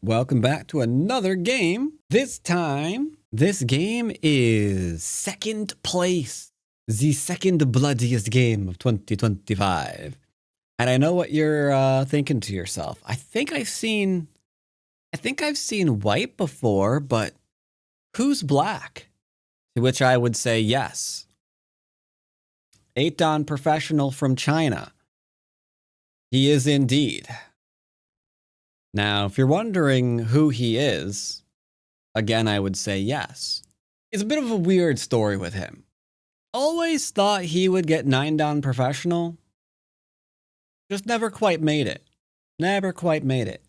Welcome back to another game. This time, this game is second place. The second bloodiest game of 2025. And I know what you're thinking to yourself. I think I've seen white before, but who's black? To which I would say yes. 8-Dan professional from China. He is indeed. Now, if you're wondering who he is, again, I would say yes. It's a bit of a weird story with him. Always thought he would get 9-Dan professional. Just never quite made it. Never quite made it.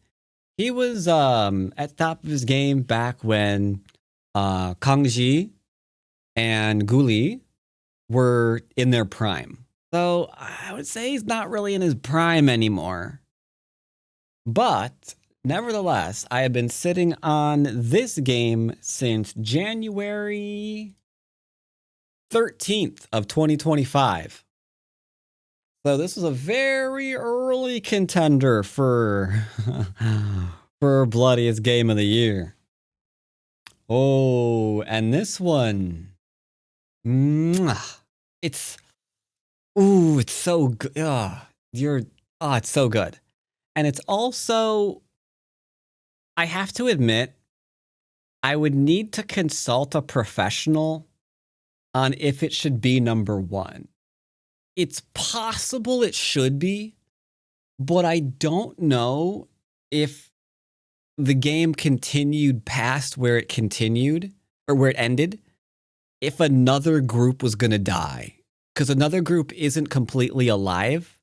He was at the top of his game back when Kangji and Guli were in their prime. So I would say he's not really in his prime anymore. But nevertheless, I have been sitting on this game since January 13th of 2025. So this is a very early contender for Bloodiest Game of the Year. Oh, and this one, it's so good. It's so good. And it's also, I have to admit, I would need to consult a professional on if it should be number one. It's possible it should be, but I don't know if the game continued past where it continued, or where it ended, if another group was going to die. Because another group isn't completely alive.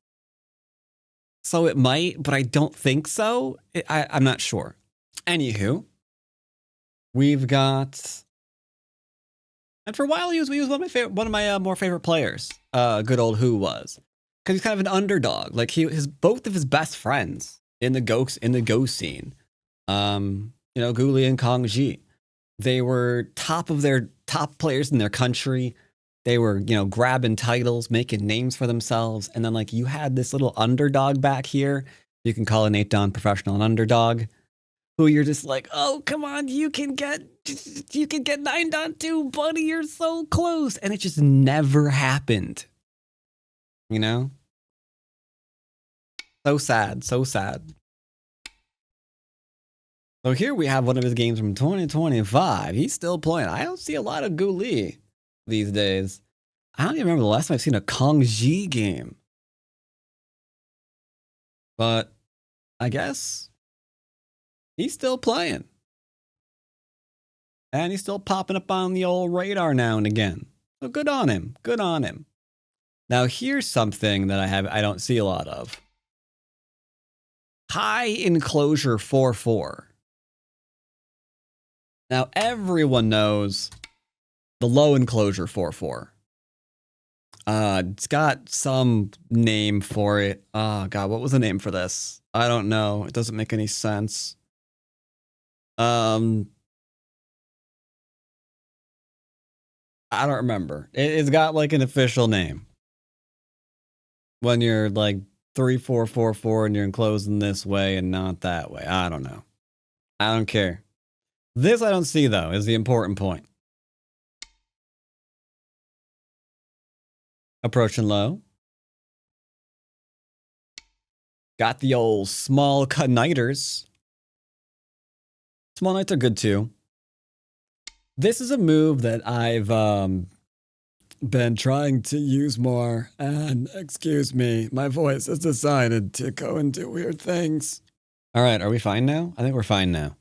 So it might, but I don't think so. I'm not sure. Anywho, we've got, and for a while he was one of my more favorite players. Good old Who was, because he's kind of an underdog. Like both of his best friends in the Go scene, Guli and Kangji, they were top players in their country. They were, grabbing titles, making names for themselves. And then, you had this little underdog back here. You can call an 8-Dan professional an underdog, who you're just like, oh, come on, you can get 9-Dan too, buddy. You're so close. And it just never happened. So sad, so sad. So here we have one of his games from 2025. He's still playing. I don't see a lot of Guli these days. I don't even remember the last time I've seen a Kangji game. But I guess he's still playing. And he's still popping up on the old radar now and again. So good on him. Good on him. Now here's something that I don't see a lot of. High enclosure 4-4. Now everyone knows the low enclosure 4-4. It's got some name for it. Oh god, what was the name for this? I don't know. It doesn't make any sense. I don't remember. It's got an official name. When you're 3-4-4-4 and you're enclosed in this way and not that way. I don't know. I don't care. This I don't see though, is the important point. Approaching low. Got the old small knighters. Small knights are good too. This is a move that I've been trying to use more. And excuse me, my voice has decided to go and do weird things. All right, are we fine now? I think we're fine now.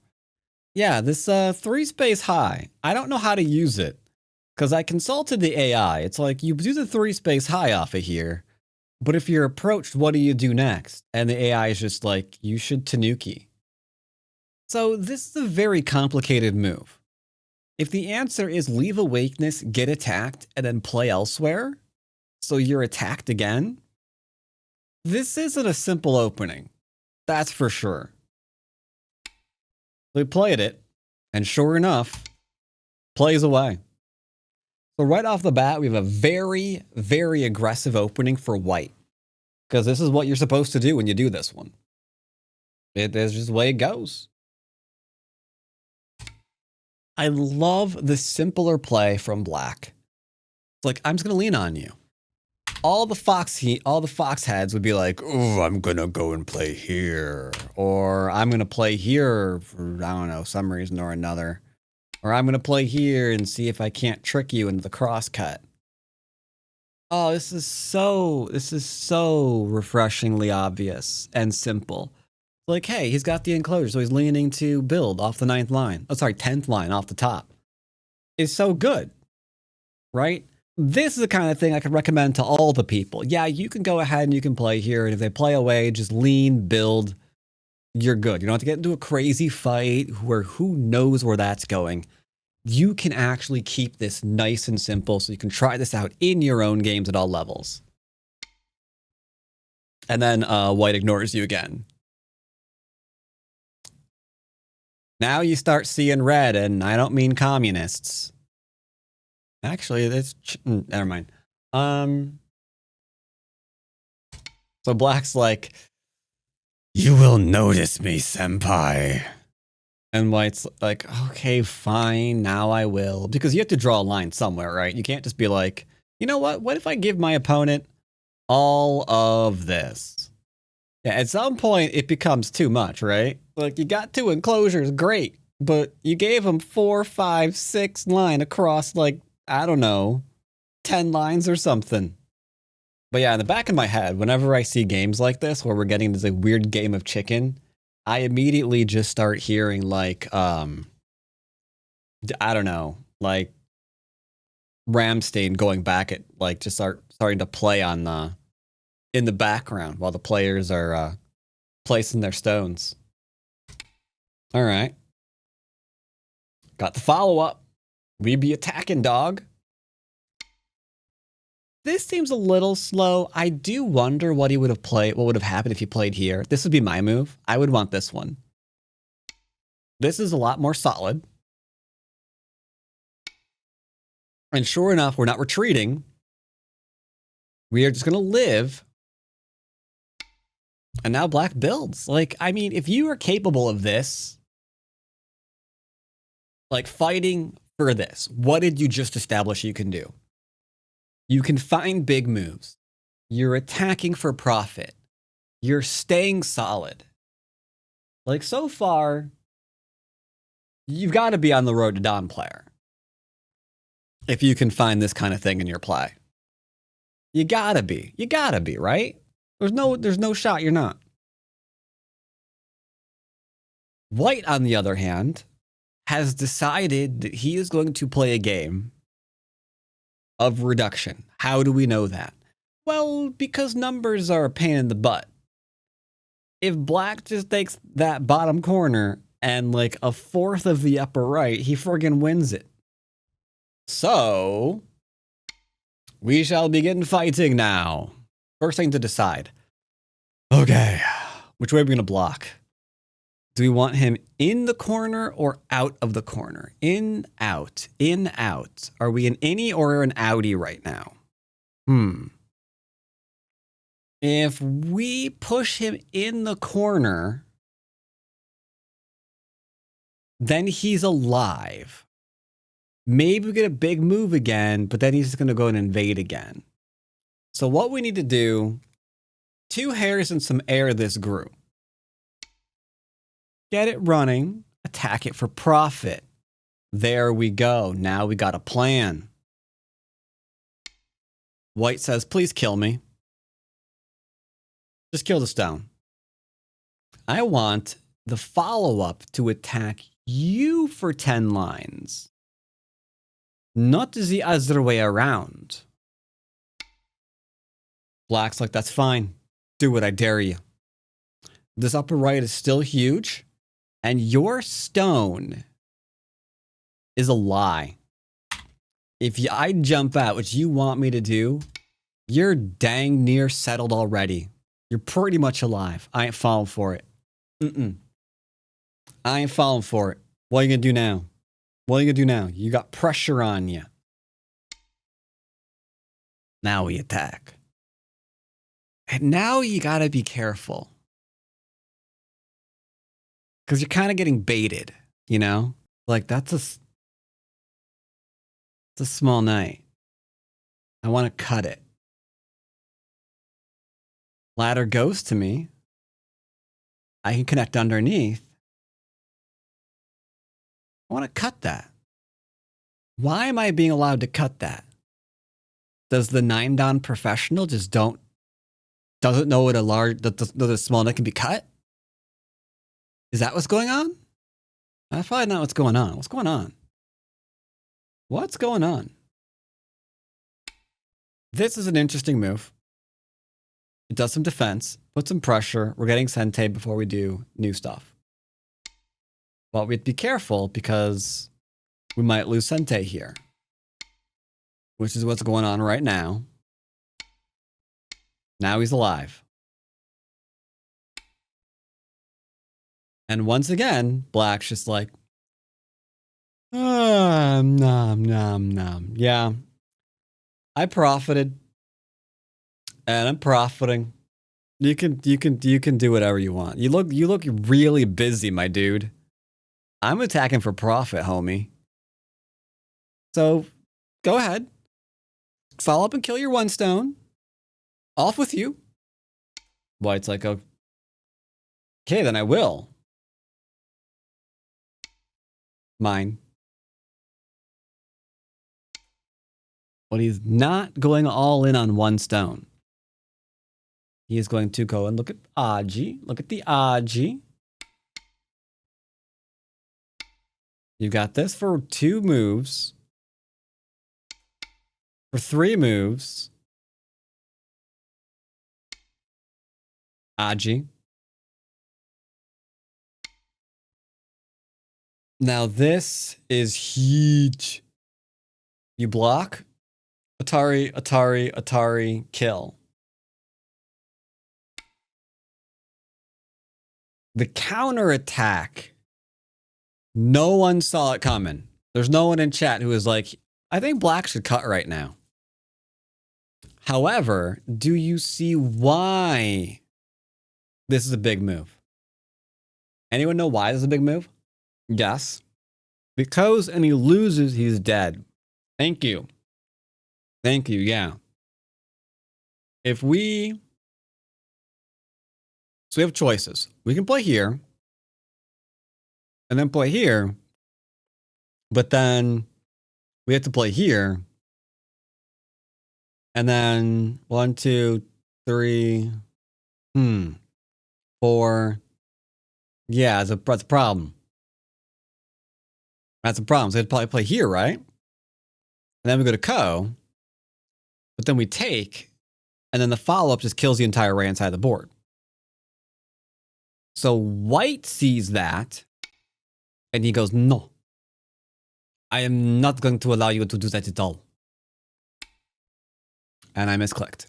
Yeah, this 3-space high. I don't know how to use it. Because I consulted the AI. It's like, you do the 3-space high off of here, but if you're approached, what do you do next? And the AI is just like, you should Tanuki. So this is a very complicated move. If the answer is leave a weakness, get attacked, and then play elsewhere, so you're attacked again, this isn't a simple opening. That's for sure. We played it, and sure enough, plays away. So right off the bat, we have a very, very aggressive opening for white. Because this is what you're supposed to do when you do this one. It is just the way it goes. I love the simpler play from black. It's like, I'm just going to lean on you. All the fox heads would be like, oh, I'm going to go and play here. Or I'm going to play here for, I don't know, some reason or another. Or I'm going to play here and see if I can't trick you into the crosscut. Oh, this is so refreshingly obvious and simple. Like, hey, he's got the enclosure, so he's leaning to build off the 9th line. Oh, sorry, 10th line off the top. It's so good, right? This is the kind of thing I could recommend to all the people. Yeah, you can go ahead and you can play here, and if they play away, just lean, build. You're good. You don't have to get into a crazy fight where who knows where that's going. You can actually keep this nice and simple so you can try this out in your own games at all levels. And then white ignores you again. Now you start seeing red, and I don't mean communists. Actually, that's... never mind. So black's like, you will notice me, senpai. And white's like, okay, fine, now I will. Because you have to draw a line somewhere, right? You can't just be like, you know what? What if I give my opponent all of this? Yeah, at some point, it becomes too much, right? Like, you got 2 enclosures, great. But you gave him 4, 5, 6 line across, like, I don't know, 10 lines or something. But yeah, in the back of my head, whenever I see games like this, where we're getting this like, weird game of chicken, I immediately just start hearing like, I don't know, like Ramstein going back at like just starting to play on in the background while the players are placing their stones. All right. Got the follow-up. We be attacking, dog. This seems a little slow. I do wonder what he would have played. What would have happened if he played here? This would be my move. I would want this one. This is a lot more solid. And sure enough, we're not retreating. We are just going to live. And now black builds. Like, I mean, if you are capable of this, like fighting for this, what did you just establish you can do? You can find big moves. You're attacking for profit. You're staying solid. Like, so far, you've got to be on the road to Don player. If you can find this kind of thing in your play. You gotta be. You gotta be, right? There's no shot you're not. White, on the other hand, has decided that he is going to play a game of reduction. How do we know that? Well, because numbers are a pain in the butt. If black just takes that bottom corner and like a fourth of the upper right, he friggin' wins it. So, we shall begin fighting now. First thing to decide. Okay, which way are we going to block? Do we want him in the corner or out of the corner? In, out, in, out. Are we an innie or an outie right now? If we push him in the corner, then he's alive. Maybe we get a big move again, but then he's just going to go and invade again. So what we need to do, 2 hairs and some air this group. Get it running, attack it for profit. There we go. Now we got a plan. White says, please kill me. Just kill the stone. I want the follow-up to attack you for 10 lines. Not the other way around. Black's like, that's fine. Do it, I dare you. This upper right is still huge. And your stone is a lie. If I jump out, which you want me to do, you're dang near settled already. You're pretty much alive. I ain't falling for it. I ain't falling for it. What are you going to do now? What are you going to do now? You got pressure on you. Now we attack. And now you got to be careful. Because you're kind of getting baited, you know? Like, that's It's a small knight. I want to cut it. Ladder goes to me. I can connect underneath. I want to cut that. Why am I being allowed to cut that? Does the 9-Don professional just doesn't know what a small knight can be cut? Is that what's going on? That's probably not what's going on. What's going on? What's going on? This is an interesting move. It does some defense, put some pressure. We're getting Sente before we do new stuff. But we have to be careful because we might lose Sente here, which is what's going on right now. Now he's alive. And once again, Black's just like, nom, nom, nom. Yeah, I profited. And I'm profiting. You can do whatever you want. You look really busy, my dude. I'm attacking for profit, homie. So go ahead. Follow up and kill your 1 stone. Off with you. White's like, okay, then I will. Mine. But he's not going all in on 1 stone. He is going to go and look at Aji. Look at the Aji. You got this for 2 moves. For 3 moves. Aji. Now this is huge. You block. Atari, Atari, Atari, kill. The counterattack, no one saw it coming. There's no one in chat who is like, I think Black should cut right now. However, do you see why this is a big move? Anyone know why this is a big move? Yes. Because and he loses, he's dead. Thank you. Thank you, yeah. So we have choices. We can play here. And then play here. But then we have to play here. And then 1, 2, 3, 4. Yeah, that's a problem. That's a problem. So we have to probably play here, right? And then we go to Ko. But then we take. And then the follow-up just kills the entire right-hand side of the board. So White sees that. And he goes, no. I am not going to allow you to do that at all. And I misclicked.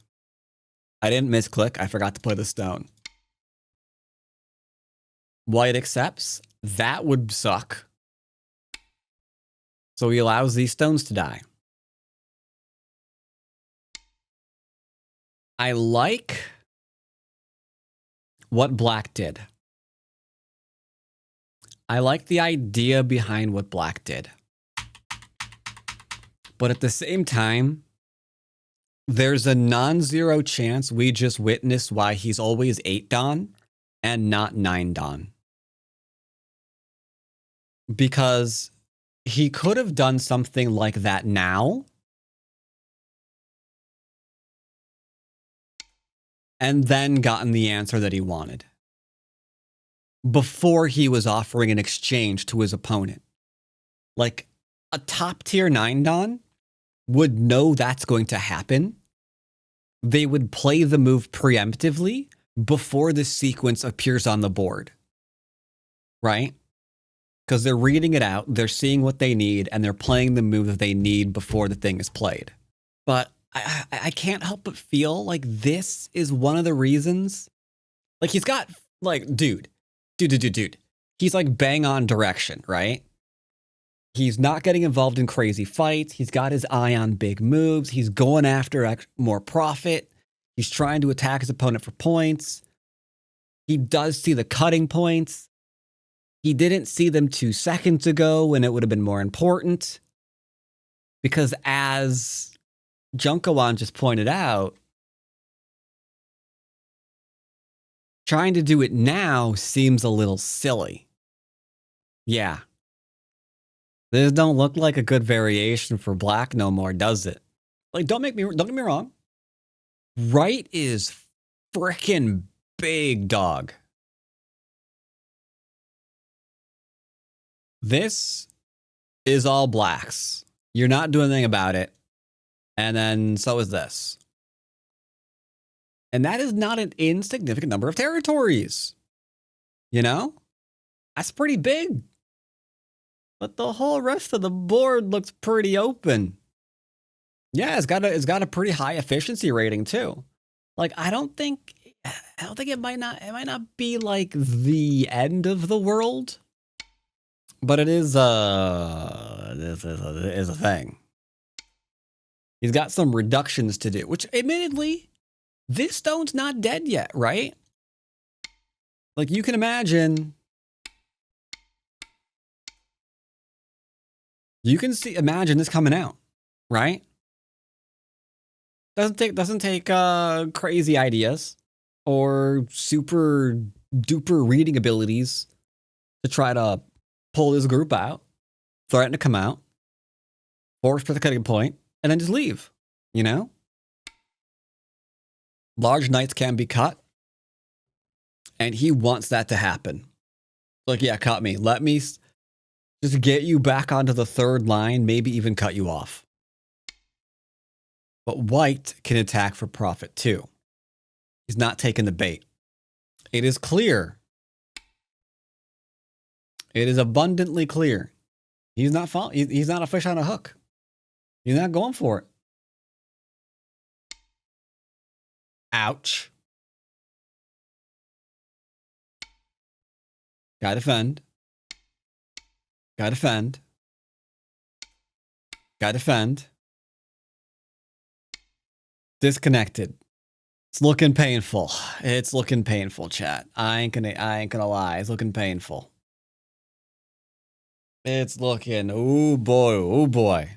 I didn't misclick. I forgot to play the stone. White accepts. That would suck. So he allows these stones to die. I like what Black did. I like the idea behind what Black did. But at the same time, there's a non-zero chance we just witnessed why he's always 8-Don and not 9-Don. Because he could have done something like that now. And then gotten the answer that he wanted. Before he was offering an exchange to his opponent. Like, a top-tier 9-Don would know that's going to happen. They would play the move preemptively before the sequence appears on the board. Right? Because they're reading it out, they're seeing what they need, and they're playing the move that they need before the thing is played. But I can't help but feel like this is one of the reasons. Like, he's got, like, dude. He's like bang on direction, right? He's not getting involved in crazy fights. He's got his eye on big moves. He's going after more profit. He's trying to attack his opponent for points. He does see the cutting points. He didn't see them 2 seconds ago when it would have been more important. Because as Junkawan just pointed out, trying to do it now seems a little silly. Yeah. This don't look like a good variation for black no more, does it? Like, don't get me wrong. Right is frickin' big, dog. This is all blacks. You're not doing anything about it. And then so is this. And that is not an insignificant number of territories. You know? That's pretty big. But the whole rest of the board looks pretty open. Yeah, it's got a pretty high efficiency rating too. Like, I don't think it might not be like the end of the world, but it is this is a thing. He's got some reductions to do, which admittedly, this stone's not dead yet, right? Like, you can imagine. You can imagine this coming out, right? Doesn't take crazy ideas or super duper reading abilities to try to pull this group out, threaten to come out, force for the cutting point, and then just leave, you know? Large knights can be cut, and he wants that to happen. Like, yeah, cut me. Let me just get you back onto the third line, maybe even cut you off. But white can attack for profit too. He's not taking the bait. It is clear. It is abundantly clear. He's not he's not a fish on a hook. He's not going for it. Ouch. Gotta defend. Gotta defend. Gotta defend. Disconnected. It's looking painful. It's looking painful, chat. I ain't gonna lie. It's looking painful. It's looking, oh boy.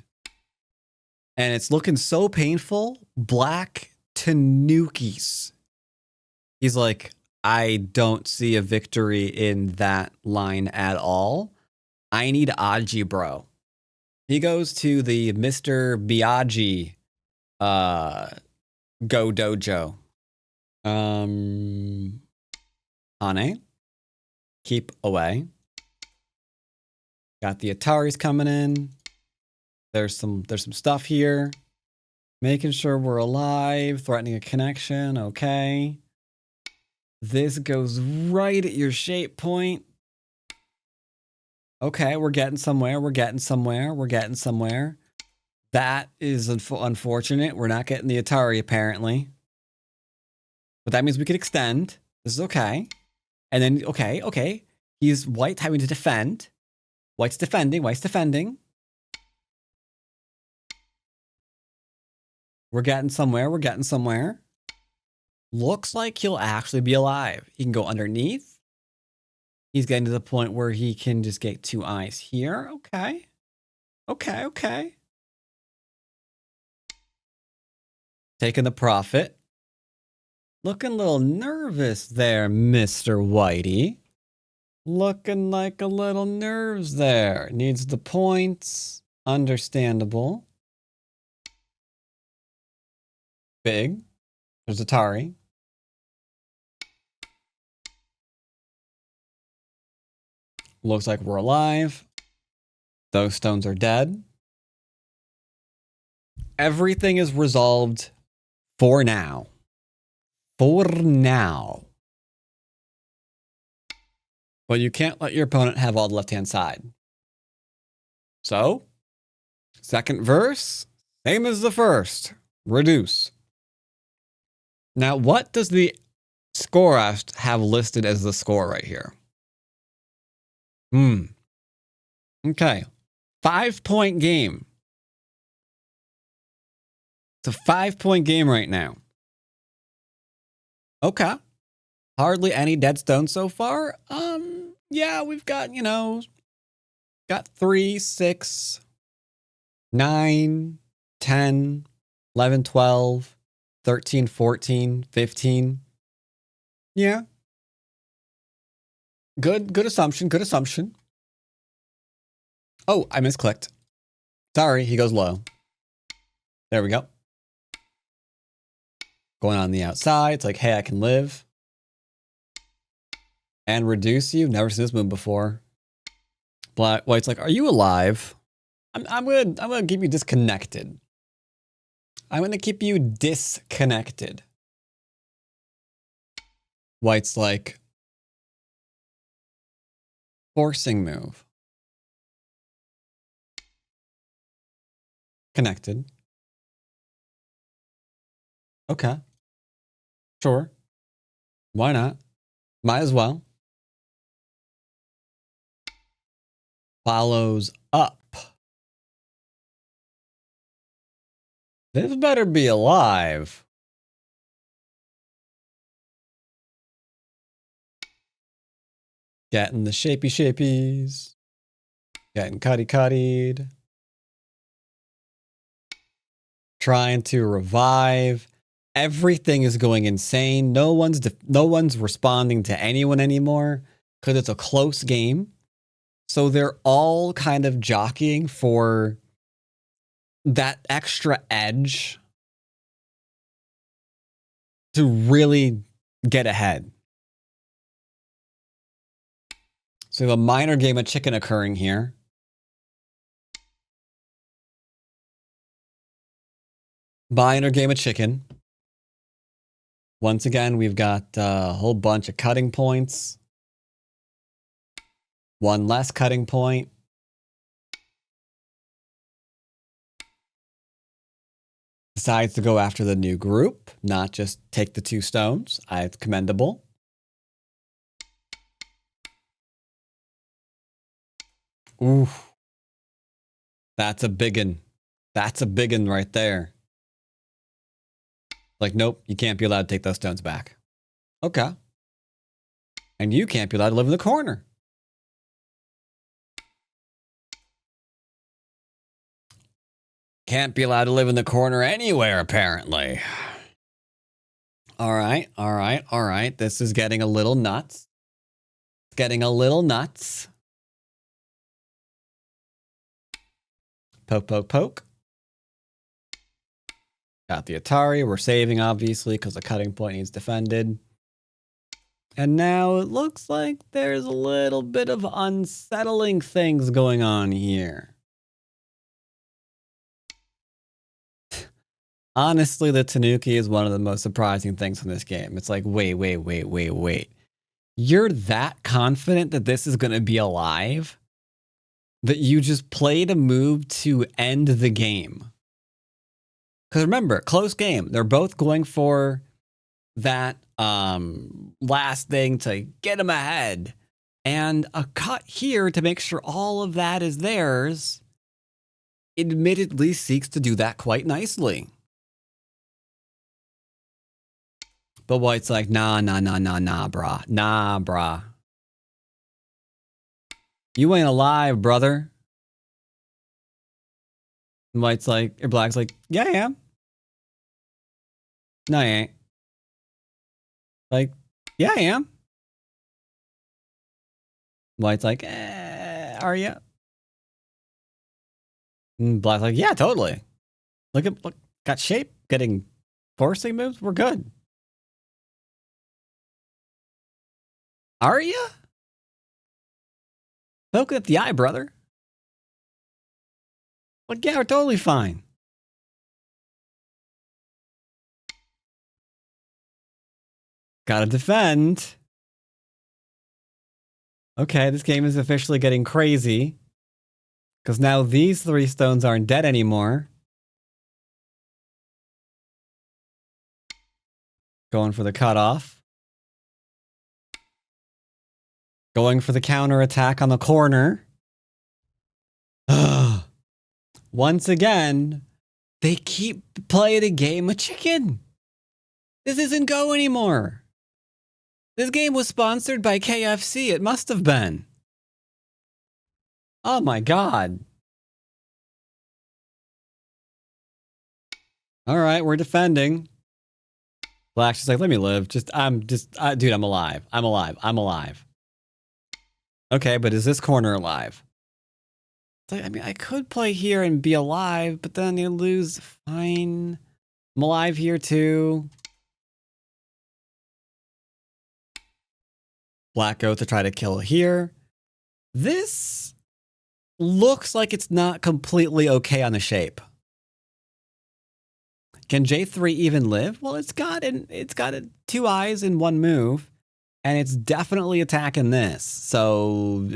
And it's looking so painful. Black Tanukis. He's like, I don't see a victory in that line at all. I need Aji, bro. He goes to the Mr. Miyagi Go Dojo. Hane, keep away. Got the Ataris coming in. There's some stuff here. Making sure we're alive. Threatening a connection. Okay. This goes right at your shape point. Okay, we're getting somewhere. That is unfortunate. We're not getting the Atari, apparently. But that means we could extend. This is okay. And then, okay. He's white having to defend. White's defending. We're getting somewhere. Looks like he'll actually be alive. He can go underneath. He's getting to the point where he can just get 2 eyes here. Okay. Taking the profit. Looking a little nervous there, Mr. Whitey. Looking like a little nerves there. Needs the points. Understandable. Big. There's Atari. Looks like we're alive. Those stones are dead. Everything is resolved for now. But you can't let your opponent have all the left-hand side. So, second verse, same as the first. Reduce. Now, what does the scorest have listed as the score right here? Okay. 5-point game. It's a 5-point game right now. Okay. Hardly any dead stones so far. Yeah, we've got, got 3, 6, 9, 10, 11, 12, 13, 14, 15. Yeah. Good assumption. Good assumption. Oh, I misclicked. Sorry, he goes low. There we go. Going on the outside. It's like, hey, I can live. And reduce you. Never seen this move before. White's like, are you alive? I'm gonna keep you disconnected. I'm gonna keep you disconnected. White's like, forcing move. Connected. Okay. Sure. Why not? Might as well. Follows up. This better be alive. Getting the shapies. Getting cuttied. Trying to revive. Everything is going insane. No one's responding to anyone anymore because it's a close game. So they're all kind of jockeying for that extra edge to really get ahead. So we have a minor game of chicken occurring here. Minor game of chicken. Once again, we've got a whole bunch of cutting points. One less cutting point. Decides to go after the new group, not just take the 2 stones. It's commendable. Ooh. That's a biggin. That's a biggin right there. Like, nope, you can't be allowed to take those stones back. Okay. And you can't be allowed to live in the corner. Can't be allowed to live in the corner anywhere, apparently. All right. This is getting a little nuts. It's getting a little nuts. Poke. Got the Atari. We're saving, obviously, because the cutting point needs defended. And now it looks like there's a little bit of unsettling things going on here. Honestly, the Tanuki is one of the most surprising things in this game. It's like, wait. You're that confident that this is going to be alive? That you just played a move to end the game? Because remember, close game. They're both going for that last thing to get them ahead. And a cut here to make sure all of that is theirs admittedly seeks to do that quite nicely. But White's like, nah, brah. Nah, brah. You ain't alive, brother. And White's like, or Black's like, yeah, I am. No, I ain't. Like, yeah, I am. White's like, are you? And Black's like, yeah, totally. Look, got shape, getting forcing moves. We're good. Are you? Poking at the eye, brother. Like, yeah, we're totally fine. Gotta defend. Okay, this game is officially getting crazy. Because now these 3 stones aren't dead anymore. Going for the cutoff. Going for the counter attack on the corner. Once again, they keep playing a game of chicken. This isn't Go anymore. This game was sponsored by KFC. It must have been. Oh my god. All right, we're defending. Black's just like, let me live. Dude, I'm alive. I'm alive. I'm alive. Okay, but is this corner alive? I mean, I could play here and be alive, but then you lose. Fine. I'm alive here too. Black go to try to kill here. This looks like it's not completely okay on the shape. Can J3 even live? Well, it's got 2 eyes in 1 move, and it's definitely attacking this. So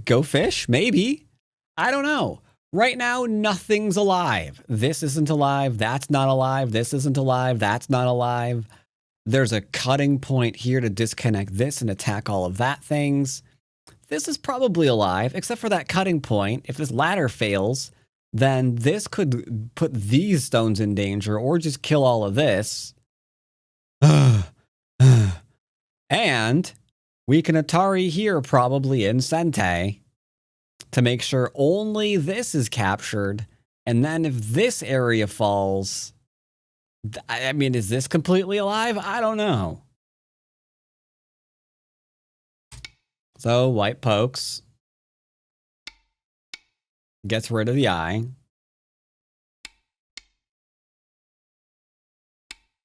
go fish, maybe. I don't know. Right now, nothing's alive. This isn't alive. That's not alive. This isn't alive. That's not alive. There's a cutting point here to disconnect this and attack all of that things. This is probably alive, except for that cutting point. If this ladder fails, then this could put these stones in danger or just kill all of this. And we can Atari here probably in Sente to make sure only this is captured. And then if this area falls, I mean, is this completely alive? I don't know. So white pokes. Gets rid of the eye.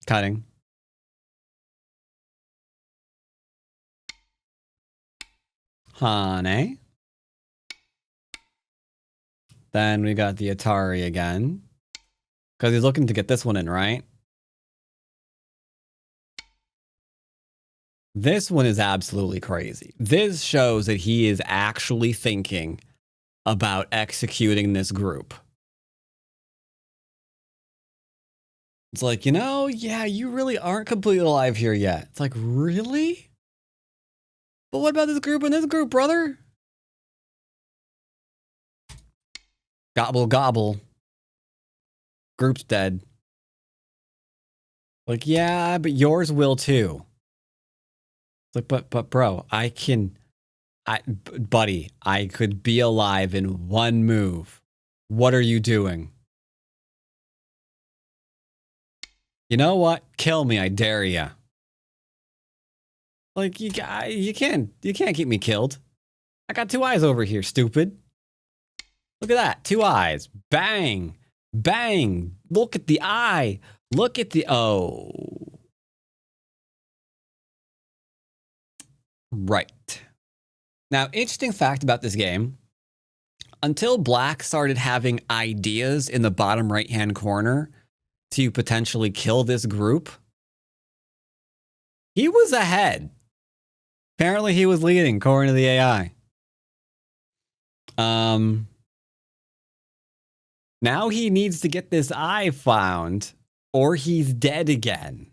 Cutting. Honey. Then we got the Atari again. Because he's looking to get this one in, right? This one is absolutely crazy. This shows that he is actually thinking about executing this group. It's like, yeah, you really aren't completely alive here yet. It's like, really? But what about this group and this group, brother? Gobble, gobble. Group's dead. Like, yeah, but yours will too. It's like, but bro, buddy, I could be alive in 1 move. What are you doing? You know what? Kill me, I dare ya. Like, you can't keep me killed. I got 2 eyes over here, stupid. Look at that, 2 eyes. Bang, bang. Look at the eye. Look at the, oh. Right. Now, interesting fact about this game. Until Black started having ideas in the bottom right-hand corner to potentially kill this group, he was ahead. Apparently, he was leading, according to the AI. Now he needs to get this eye found, or he's dead again.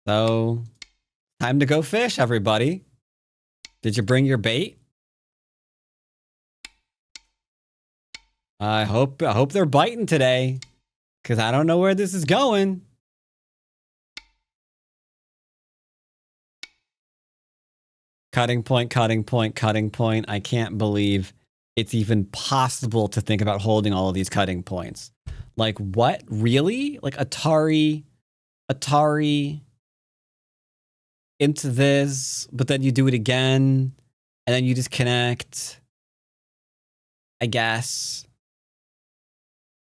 So, time to go fish, everybody. Did you bring your bait? I hope they're biting today, because I don't know where this is going. Cutting point, cutting point, cutting point. I can't believe it's even possible to think about holding all of these cutting points. Like, what? Really? Like, Atari into this, but then you do it again, and then you disconnect, I guess.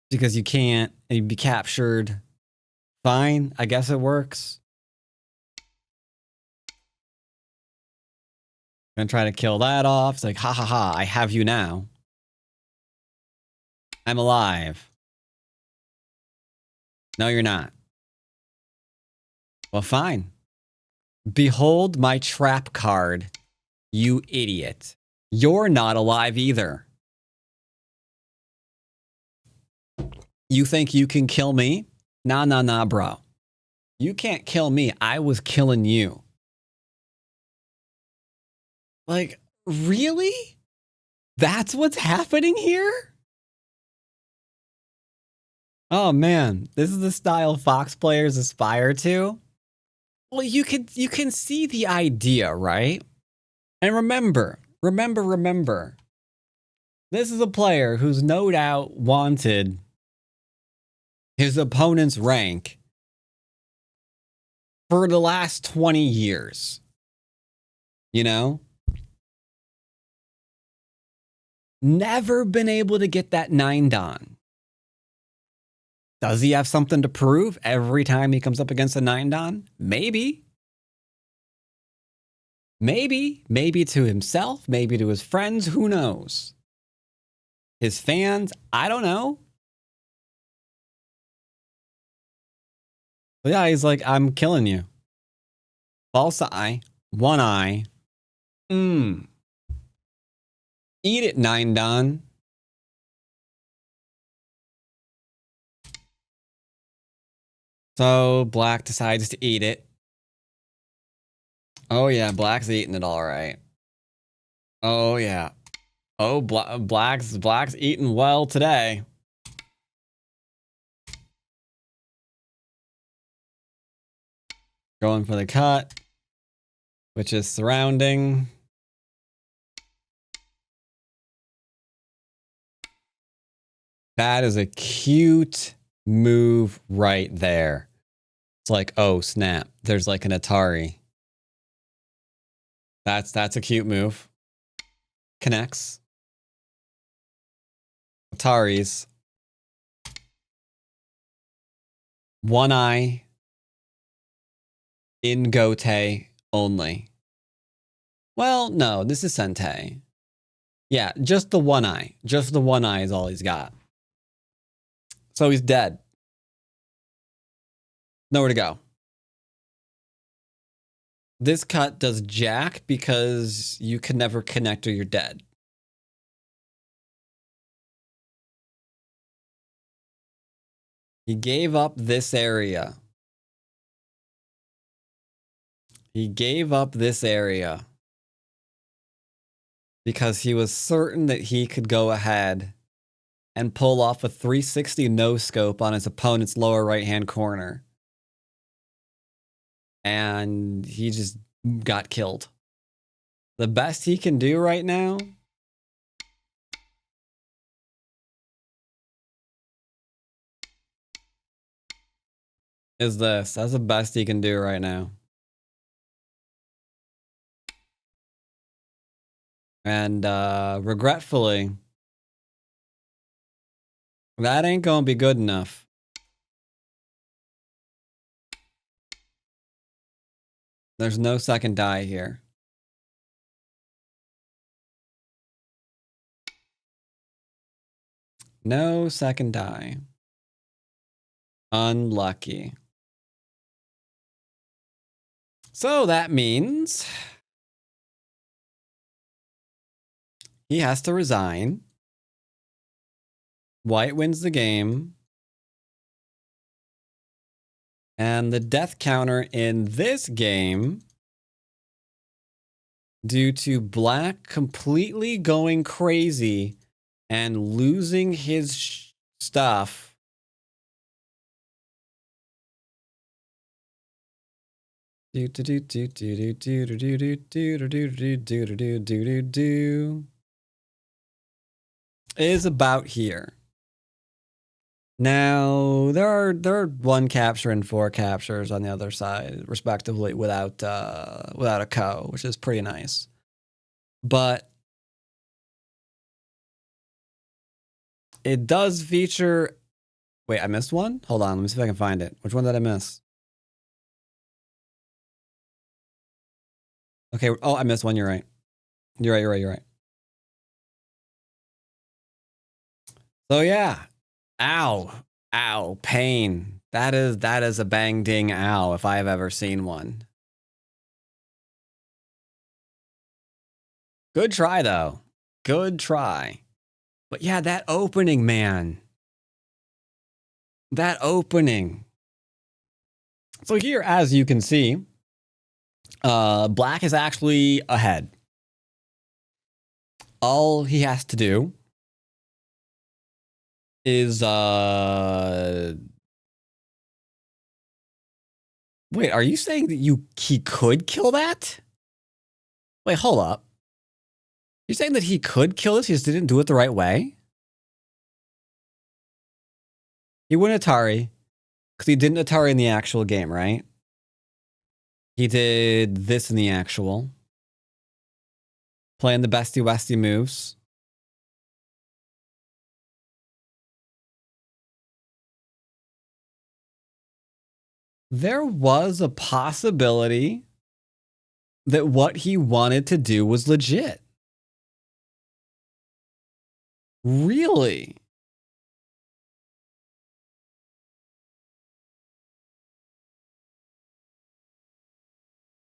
Because you can't, and you'd be captured. Fine, I guess it works. Gonna try to kill that off. It's like, ha ha ha, I have you now. I'm alive. No, you're not. Well, fine. Behold my trap card, you idiot. You're not alive either. You think you can kill me? Nah, nah, nah, bro. You can't kill me. I was killing you. Like, really? That's what's happening here? Oh man, this is the style Fox players aspire to. Well, you can see the idea, right? And remember. This is a player who's no doubt wanted his opponent's rank for the last 20 years. You know? Never been able to get that 9 Don. Does he have something to prove every time he comes up against a 9 Don? Maybe. Maybe. Maybe to himself, maybe to his friends, who knows? His fans, I don't know. But yeah, he's like, I'm killing you. False eye, one eye. Eat it, 9 Don. So Black decides to eat it. Oh yeah, Black's eating it all right. Oh yeah. Oh, Black's eating well today. Going for the cut, which is surrounding. That is a cute move right there. It's like, oh snap, there's like an Atari. That's a cute move. Connects. Ataris. One eye. In Gote only. Well, no, this is Sentei. Yeah, just the one eye. Just the one eye is all he's got. So he's dead. Nowhere to go. This cut does jack because you can never connect or you're dead. He gave up this area. He gave up this area because he was certain that he could go ahead and pull off a 360 no-scope on his opponent's lower right-hand corner. And he just got killed. The best he can do right now is this. That's the best he can do right now. And regretfully, that ain't gonna be good enough. There's no second die here. No second die. Unlucky. So that means he has to resign. White wins the game. And the death counter in this game, due to Black completely going crazy and losing his stuff, is about here. Now there are 1 capture and 4 captures on the other side, respectively, without a co, which is pretty nice. But it does feature. Wait, I missed one? Hold on, let me see if I can find it. Which one did I miss? Okay, oh, I missed one. You're right. You're right. So yeah. Ow, pain. That is a bang ding ow if I have ever seen one. Good try though. Good try. But yeah, that opening, man. That opening. So here, as you can see, Black is actually ahead. All he has to do is wait, are you saying that he could kill that? Wait, hold up. You're saying that he could kill this, he just didn't do it the right way? He wouldn't Atari, because he didn't Atari in the actual game, right? He did this in the actual. Playing the bestie westy moves. There was a possibility that what he wanted to do was legit. Really?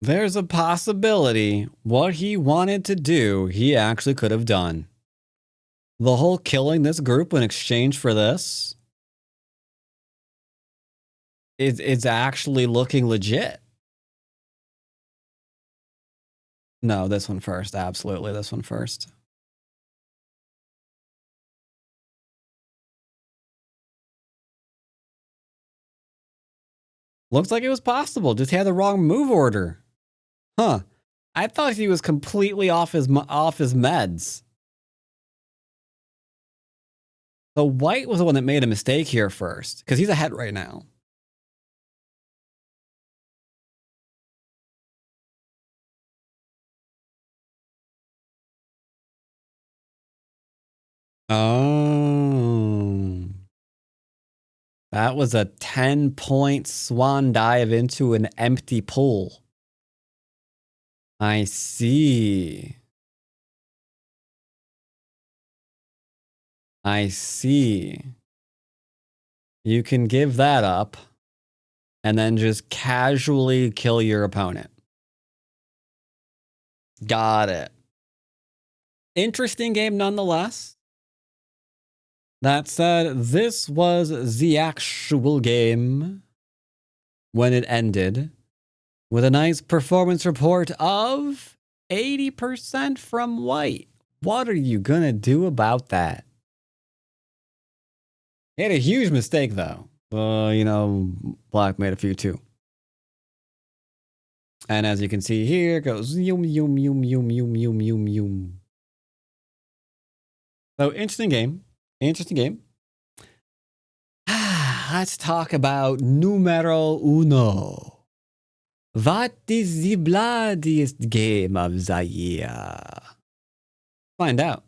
There's a possibility what he wanted to do, he actually could have done. The whole killing this group in exchange for this is actually looking legit. No, this one first. Absolutely, this one first. Looks like it was possible. Just had the wrong move order. Huh. I thought he was completely off his meds. The white was the one that made a mistake here first, because he's ahead right now. Oh. That was a 10-point swan dive into an empty pool. I see. I see. You can give that up and then just casually kill your opponent. Got it. Interesting game nonetheless. That said, this was the actual game when it ended with a nice performance report of 80% from white. What are you gonna do about that? He had a huge mistake though. You know, black made a few too. And as you can see here, it goes yum yum yum yum yum yum yum yum. So interesting game. Interesting game. Let's talk about numero uno. What is the bloodiest game of the year? Find out.